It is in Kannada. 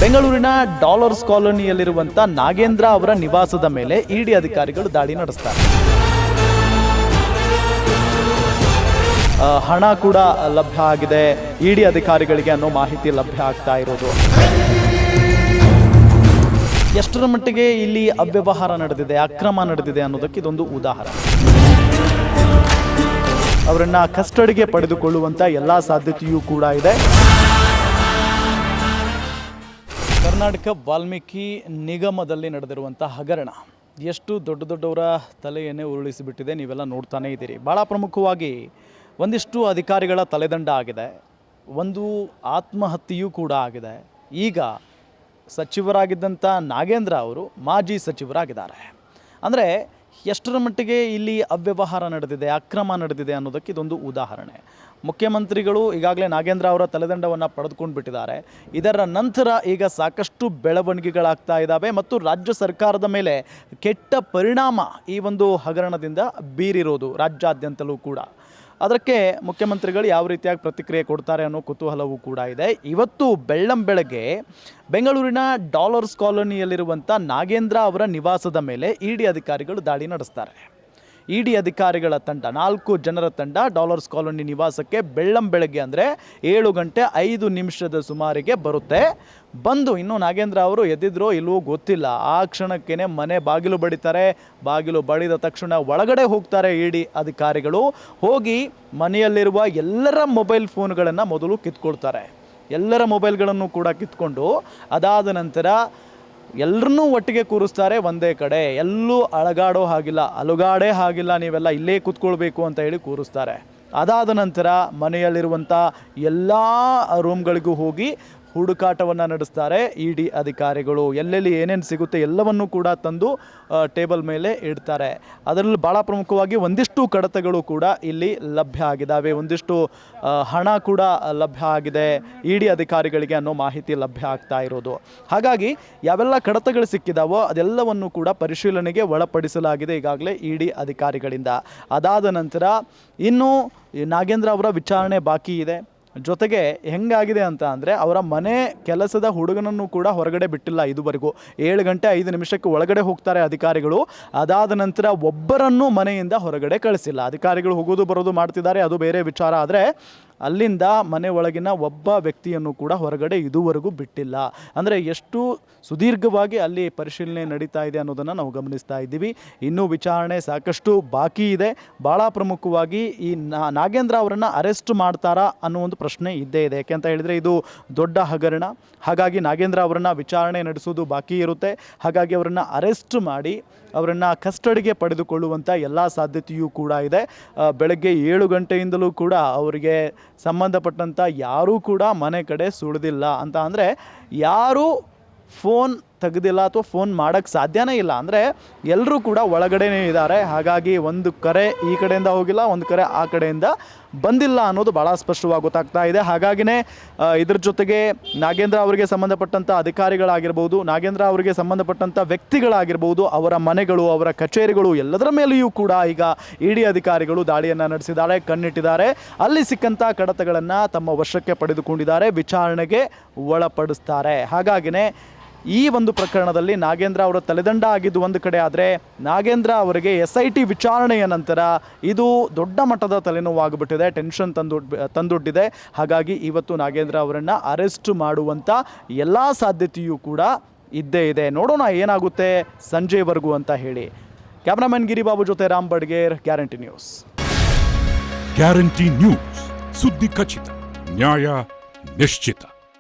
ಬೆಂಗಳೂರಿನ ಡಾಲರ್ಸ್ ಕಾಲೋನಿಯಲ್ಲಿರುವಂಥ ನಾಗೇಂದ್ರ ಅವರ ನಿವಾಸದ ಮೇಲೆ ಇಡಿ ಅಧಿಕಾರಿಗಳು ದಾಳಿ ನಡೆಸ್ತಾರೆ. ಹಣ ಕೂಡ ಲಭ್ಯ ಆಗಿದೆ ಇಡಿ ಅಧಿಕಾರಿಗಳಿಗೆ ಅನ್ನೋ ಮಾಹಿತಿ ಲಭ್ಯ ಆಗ್ತಾ ಇರೋದು. ಎಷ್ಟರ ಮಟ್ಟಿಗೆ ಇಲ್ಲಿ ಅವ್ಯವಹಾರ ನಡೆದಿದೆ, ಅಕ್ರಮ ನಡೆದಿದೆ ಅನ್ನೋದಕ್ಕೆ ಇದೊಂದು ಉದಾಹರಣೆ. ಅವರನ್ನ ಕಸ್ಟಡಿಗೆ ಪಡೆದುಕೊಳ್ಳುವಂಥ ಎಲ್ಲ ಸಾಧ್ಯತೆಯೂ ಕೂಡ ಇದೆ. ಕರ್ನಾಟಕ ವಾಲ್ಮೀಕಿ ನಿಗಮದಲ್ಲಿ ನಡೆದಿರುವಂಥ ಹಗರಣ ಎಷ್ಟು ದೊಡ್ಡವರ ತಲೆಯನ್ನೇ ಉರುಳಿಸಿಬಿಟ್ಟಿದೆ, ನೀವೆಲ್ಲ ನೋಡ್ತಾನೇ ಇದ್ದೀರಿ. ಭಾಳ ಪ್ರಮುಖವಾಗಿ ಒಂದಿಷ್ಟು ಅಧಿಕಾರಿಗಳ ತಲೆದಂಡ ಆಗಿದೆ, ಒಂದು ಆತ್ಮಹತ್ಯೆಯೂ ಕೂಡ ಆಗಿದೆ. ಈಗ ಸಚಿವರಾಗಿದ್ದಂಥ ನಾಗೇಂದ್ರ ಅವರು ಮಾಜಿ ಸಚಿವರಾಗಿದ್ದಾರೆ. ಅಂದರೆ ಎಷ್ಟರ ಮಟ್ಟಿಗೆ ಇಲ್ಲಿ ಅವ್ಯವಹಾರ ನಡೆದಿದೆ, ಅಕ್ರಮ ನಡೆದಿದೆ ಅನ್ನೋದಕ್ಕೆ ಇದೊಂದು ಉದಾಹರಣೆ. ಮುಖ್ಯಮಂತ್ರಿಗಳು ಈಗಾಗಲೇ ನಾಗೇಂದ್ರ ಅವರ ತಲೆದಂಡವನ್ನು ಪಡೆದುಕೊಂಡು ಬಿಟ್ಟಿದ್ದಾರೆ. ಇದರ ನಂತರ ಈಗ ಸಾಕಷ್ಟು ಬೆಳವಣಿಗೆಗಳಾಗ್ತಾ ಇದ್ದಾವೆ ಮತ್ತು ರಾಜ್ಯ ಸರ್ಕಾರದ ಮೇಲೆ ಕೆಟ್ಟ ಪರಿಣಾಮ ಈ ಒಂದು ಹಗರಣದಿಂದ ಬೀರಿರೋದು ರಾಜ್ಯಾದ್ಯಂತಲೂ ಕೂಡ. ಅದಕ್ಕೆ ಮುಖ್ಯಮಂತ್ರಿಗಳು ಯಾವ ರೀತಿಯಾಗಿ ಪ್ರತಿಕ್ರಿಯೆ ಕೊಡ್ತಾರೆ ಅನ್ನೋ ಕುತೂಹಲವೂ ಕೂಡ ಇದೆ. ಇವತ್ತು ಬೆಳ್ಳಂಬೆಳಗ್ಗೆ ಬೆಂಗಳೂರಿನ ಡಾಲರ್ಸ್ ಕಾಲೋನಿಯಲ್ಲಿರುವಂಥ ನಾಗೇಂದ್ರ ಅವರ ನಿವಾಸದ ಮೇಲೆ ಇಡಿ ಅಧಿಕಾರಿಗಳು ದಾಳಿ ನಡೆಸ್ತಾರೆ. ಇಡಿ ಅಧಿಕಾರಿಗಳ ತಂಡ, 4 ಜನರ ತಂಡ ಡಾಲರ್ಸ್ ಕಾಲೋನಿ ನಿವಾಸಕ್ಕೆ ಬೆಳ್ಳಂಬೆಳಗ್ಗೆ ಅಂದರೆ 7:05 ಸುಮಾರಿಗೆ ಬರುತ್ತೆ. ಬಂದು ಇನ್ನೂ ನಾಗೇಂದ್ರ ಅವರು ಎದ್ದಿದ್ರೋ ಇಲ್ವೋ ಗೊತ್ತಿಲ್ಲ, ಆ ಕ್ಷಣಕ್ಕೇ ಮನೆ ಬಾಗಿಲು ಬಡಿತಾರೆ. ಬಾಗಿಲು ಬಡಿದ ತಕ್ಷಣ ಒಳಗಡೆ ಹೋಗ್ತಾರೆ ಇಡಿ ಅಧಿಕಾರಿಗಳು. ಹೋಗಿ ಮನೆಯಲ್ಲಿರುವ ಎಲ್ಲರ ಮೊಬೈಲ್ ಫೋನ್ಗಳನ್ನು ಮೊದಲು ಕಿತ್ಕೊಳ್ತಾರೆ. ಎಲ್ಲರ ಮೊಬೈಲ್ಗಳನ್ನು ಕೂಡ ಕಿತ್ಕೊಂಡು ಅದಾದ ನಂತರ ಎಲ್ಲರನ್ನೂ ಒಟ್ಟಿಗೆ ಕೂರಿಸ್ತಾರೆ ಒಂದೇ ಕಡೆ. ಎಲ್ಲೂ ಅಲುಗಾಡೇ ಹಾಗಿಲ್ಲ, ನೀವೆಲ್ಲ ಇಲ್ಲೇ ಕೂತ್ಕೊಳ್ಬೇಕು ಅಂತ ಹೇಳಿ ಕೂರಿಸ್ತಾರೆ. ಅದಾದ ನಂತರ ಮನೆಯಲ್ಲಿರುವಂಥ ಎಲ್ಲ ರೂಮ್ಗಳಿಗೂ ಹೋಗಿ ಹುಡುಕಾಟವನ್ನು ನಡೆಸ್ತಾರೆ ಇಡಿ ಅಧಿಕಾರಿಗಳು. ಎಲ್ಲೆಲ್ಲಿ ಏನೇನು ಸಿಗುತ್ತೆ ಎಲ್ಲವನ್ನೂ ಕೂಡ ತಂದು ಟೇಬಲ್ ಮೇಲೆ ಇಡ್ತಾರೆ. ಅದರಲ್ಲಿ ಭಾಳ ಪ್ರಮುಖವಾಗಿ ಒಂದಿಷ್ಟು ಕಡತಗಳು ಕೂಡ ಇಲ್ಲಿ ಲಭ್ಯ ಆಗಿದ್ದಾವೆ, ಒಂದಿಷ್ಟು ಹಣ ಕೂಡ ಲಭ್ಯ ಆಗಿದೆ ಇಡಿ ಅಧಿಕಾರಿಗಳಿಗೆ ಅನ್ನೋ ಮಾಹಿತಿ ಲಭ್ಯ ಆಗ್ತಾ ಇರೋದು. ಹಾಗಾಗಿ ಯಾವೆಲ್ಲ ಕಡತಗಳು ಸಿಕ್ಕಿದಾವೋ ಅದೆಲ್ಲವನ್ನು ಕೂಡ ಪರಿಶೀಲನೆಗೆ ಒಳಪಡಿಸಲಾಗಿದೆ ಈಗಾಗಲೇ ಇಡಿ ಅಧಿಕಾರಿಗಳಿಂದ. ಅದಾದ ನಂತರ ಇನ್ನೂ ನಾಗೇಂದ್ರ ಅವರ ವಿಚಾರಣೆ ಬಾಕಿ ಇದೆ. ಜೊತೆಗೆ ಹೆಂಗಾಗಿದೆ ಅಂತ ಅಂದರೆ ಅವರ ಮನೆ ಕೆಲಸದ ಹುಡುಗನನ್ನು ಕೂಡ ಹೊರಗಡೆ ಬಿಟ್ಟಿಲ್ಲ ಇದುವರೆಗೂ. 7:05 ಒಳಗಡೆ ಹೋಗ್ತಾರೆ ಅಧಿಕಾರಿಗಳು. ಅದಾದ ನಂತರ ಒಬ್ಬರನ್ನು ಮನೆಯಿಂದ ಹೊರಗಡೆ ಕಳಿಸಿಲ್ಲ. ಅಧಿಕಾರಿಗಳು ಹೋಗೋದು ಬರೋದು ಮಾಡ್ತಿದ್ದಾರೆ, ಅದು ಬೇರೆ ವಿಚಾರ. ಆದರೆ ಅಲ್ಲಿಂದ ಮನೆ ಒಳಗಿನ ಒಬ್ಬ ವ್ಯಕ್ತಿಯನ್ನು ಕೂಡ ಹೊರಗಡೆ ಇದುವರೆಗೂ ಬಿಟ್ಟಿಲ್ಲ. ಅಂದರೆ ಎಷ್ಟು ಸುದೀರ್ಘವಾಗಿ ಅಲ್ಲಿ ಪರಿಶೀಲನೆ ನಡೀತಾ ಇದೆ ಅನ್ನೋದನ್ನು ನಾವು ಗಮನಿಸ್ತಾ ಇದ್ದೀವಿ. ಇನ್ನೂ ವಿಚಾರಣೆ ಸಾಕಷ್ಟು ಬಾಕಿ ಇದೆ. ಭಾಳ ಪ್ರಮುಖವಾಗಿ ಈ ನಾಗೇಂದ್ರ ಅವರನ್ನು ಅರೆಸ್ಟ್ ಮಾಡ್ತಾರಾ ಅನ್ನೋ ಒಂದು ಪ್ರಶ್ನೆ ಇದ್ದೇ ಇದೆ. ಯಾಕೆಂತ ಹೇಳಿದರೆ ಇದು ದೊಡ್ಡ ಹಗರಣ. ಹಾಗಾಗಿ ನಾಗೇಂದ್ರ ಅವರನ್ನು ವಿಚಾರಣೆ ನಡೆಸೋದು ಬಾಕಿ ಇರುತ್ತೆ. ಹಾಗಾಗಿ ಅವರನ್ನು ಅರೆಸ್ಟ್ ಮಾಡಿ ಅವರನ್ನು ಕಸ್ಟಡಿಗೆ ಪಡೆದುಕೊಳ್ಳುವಂಥ ಎಲ್ಲ ಸಾಧ್ಯತೆಯೂ ಕೂಡ ಇದೆ. ಬೆಳಗ್ಗೆ 7 ಗಂಟೆಯಿಂದಲೂ ಕೂಡ ಅವರಿಗೆ ಸಂಬಂಧಪಟ್ಟಂಥ ಯಾರೂ ಕೂಡ ಮನೆ ಕಡೆ ಸುಳಿದಿಲ್ಲ. ಅಂತ ಅಂದರೆ ಯಾರೂ ಫೋನ್ ತೆಗೆದಿಲ್ಲ ಅಥವಾ ಫೋನ್ ಮಾಡೋಕ್ಕೆ ಸಾಧ್ಯನೇ ಇಲ್ಲ. ಅಂದರೆ ಎಲ್ಲರೂ ಕೂಡ ಒಳಗಡೆನೇ ಇದ್ದಾರೆ. ಹಾಗಾಗಿ ಒಂದು ಕರೆ ಈ ಕಡೆಯಿಂದ ಹೋಗಿಲ್ಲ, ಒಂದು ಕರೆ ಆ ಕಡೆಯಿಂದ ಬಂದಿಲ್ಲ ಅನ್ನೋದು ಭಾಳ ಸ್ಪಷ್ಟವಾಗಿ ಗೊತ್ತಾಗ್ತಾ ಇದೆ. ಹಾಗಾಗಿನೇ ಇದ್ರ ಜೊತೆಗೆ ನಾಗೇಂದ್ರ ಅವರಿಗೆ ಸಂಬಂಧಪಟ್ಟಂಥ ಅಧಿಕಾರಿಗಳಾಗಿರ್ಬೋದು, ನಾಗೇಂದ್ರ ಅವರಿಗೆ ಸಂಬಂಧಪಟ್ಟಂಥ ವ್ಯಕ್ತಿಗಳಾಗಿರ್ಬೋದು, ಅವರ ಮನೆಗಳು, ಅವರ ಕಚೇರಿಗಳು ಎಲ್ಲದರ ಮೇಲೆಯೂ ಕೂಡ ಈಗ ಇಡಿ ಅಧಿಕಾರಿಗಳು ದಾಳಿಯನ್ನು ನಡೆಸಿದ್ದಾರೆ, ಕಣ್ಣಿಟ್ಟಿದ್ದಾರೆ. ಅಲ್ಲಿ ಸಿಕ್ಕಂಥ ಕಡತಗಳನ್ನು ತಮ್ಮ ವಶಕ್ಕೆ ಪಡೆದುಕೊಂಡಿದ್ದಾರೆ, ವಿಚಾರಣೆಗೆ ಒಳಪಡಿಸ್ತಾರೆ. ಹಾಗಾಗಿನೇ ಈ ಒಂದು ಪ್ರಕರಣದಲ್ಲಿ ನಾಗೇಂದ್ರ ಅವರ ತಲೆದಂಡ ಆಗಿದ್ದು ಒಂದು ಕಡೆ ಆದರೆ, ನಾಗೇಂದ್ರ ಅವರಿಗೆ SIT ವಿಚಾರಣೆಯ ನಂತರ ಇದು ದೊಡ್ಡ ಮಟ್ಟದ ತಲೆನೋವಾಗಿಬಿಟ್ಟಿದೆ, ಟೆನ್ಷನ್ ತಂದೊಡ್ಡಿದೆ. ಹಾಗಾಗಿ ಇವತ್ತು ನಾಗೇಂದ್ರ ಅವರನ್ನು ಅರೆಸ್ಟ್ ಮಾಡುವಂಥ ಎಲ್ಲ ಸಾಧ್ಯತೆಯೂ ಕೂಡ ಇದ್ದೇ ಇದೆ. ನೋಡೋಣ ಏನಾಗುತ್ತೆ ಸಂಜೆವರೆಗೂ ಅಂತ ಹೇಳಿ. ಕ್ಯಾಮ್ರಾಮನ್ ಗಿರಿಬಾಬು ಜೊತೆ Ram Badiger, guarantee news. Guarantee news, ಸುದ್ದಿ ಖಚಿತ, ನ್ಯಾಯ ನಿಶ್ಚಿತ.